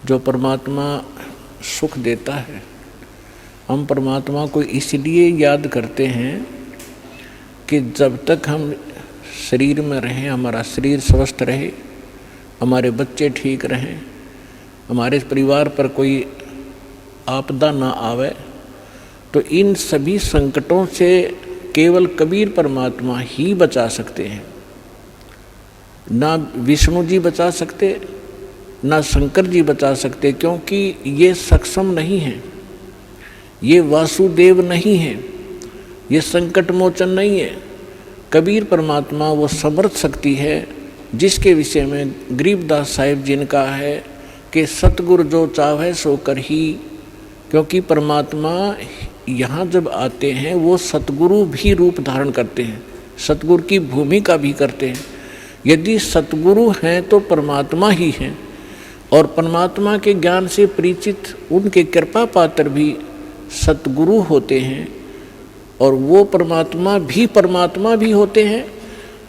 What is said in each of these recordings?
जो परमात्मा सुख देता है, हम परमात्मा को इसलिए याद करते हैं कि जब तक हम शरीर में रहें, हमारा शरीर स्वस्थ रहे, हमारे बच्चे ठीक रहें, हमारे परिवार पर कोई आपदा ना आवे, तो इन सभी संकटों से केवल कबीर परमात्मा ही बचा सकते हैं। ना विष्णु जी बचा सकते, ना शंकर जी बचा सकते, क्योंकि ये सक्षम नहीं हैं, ये वासुदेव नहीं हैं, ये संकट मोचन नहीं है। कबीर परमात्मा वो समर्थ शक्ति है जिसके विषय में गरीबदास साहिब जी ने कहा है कि सतगुरु जो चाहे सो कर ही। क्योंकि परमात्मा यहाँ जब आते हैं वो सतगुरु भी रूप धारण करते हैं, सतगुरु की भूमिका भी करते हैं। यदि सतगुरु हैं तो परमात्मा ही हैं, और परमात्मा के ज्ञान से परिचित उनके कृपा पात्र भी सतगुरु होते हैं, और वो परमात्मा भी होते हैं।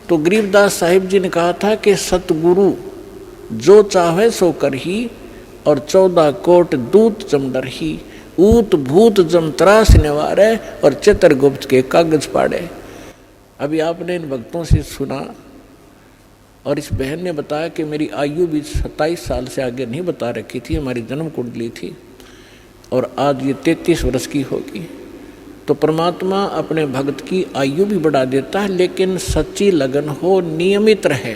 तो गरीबदास साहिब जी ने कहा था कि सतगुरु जो चाहे सो कर ही, और 14 कोट दूत जमडर ही, ऊत भूत जम त्रास निवारे, और चित्रगुप्त के कागज पाड़े। अभी आपने इन भक्तों से सुना, और इस बहन ने बताया कि मेरी आयु भी 27 साल से आगे नहीं बता रखी थी, हमारी जन्म कुंडली थी, और आज ये 33 वर्ष की होगी। तो परमात्मा अपने भक्त की आयु भी बढ़ा देता है, लेकिन सच्ची लगन हो, नियमित रहे।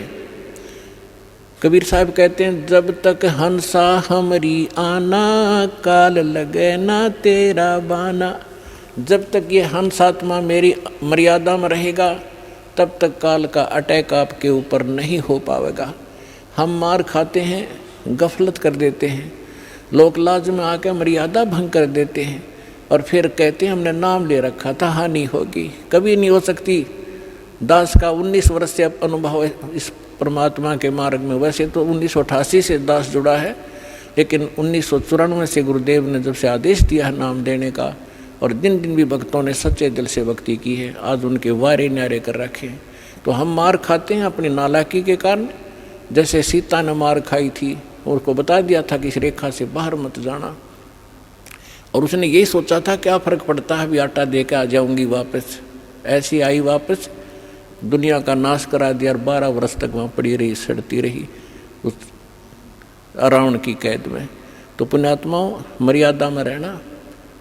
कबीर साहब कहते हैं, जब तक हंसा हमरी आना, काल लगे ना तेरा बाना। जब तक ये हंस आत्मा मेरी मर्यादा में रहेगा, तब तक काल का अटैक आपके ऊपर नहीं हो पाएगा। हम मार खाते हैं, गफलत कर देते हैं, लोक लाज में आकर मर्यादा भंग कर देते हैं, और फिर कहते हैं हमने नाम ले रखा था, हानि होगी। कभी नहीं हो सकती। दास का 19 वर्ष से अनुभव है इस परमात्मा के मार्ग में। वैसे तो 1988 से दास जुड़ा है, लेकिन 1994 से गुरुदेव ने जब से आदेश दिया है नाम देने का, और दिन दिन भी भक्तों ने सच्चे दिल से भक्ति की है, आज उनके वारे न्यारे कर रखे हैं। तो हम मार खाते हैं अपनी नालायकी के कारण। जैसे सीता ने मार खाई थी, और उसको बता दिया था कि इस रेखा से बाहर मत जाना, और उसने यही सोचा था क्या फ़र्क पड़ता है, अभी आटा दे के आ जाऊँगी वापस। ऐसी आई वापस, दुनिया का नाश करा दिया, और 12 वर्ष तक वहाँ पड़ी रही, सड़ती रही उस रावण की कैद में। तो पुण्यात्माओं, मर्यादा में रहना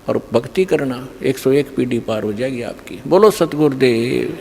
और भक्ति करना, 101 पीढ़ी पार हो जाएगी आपकी। बोलो सतगुरुदेव।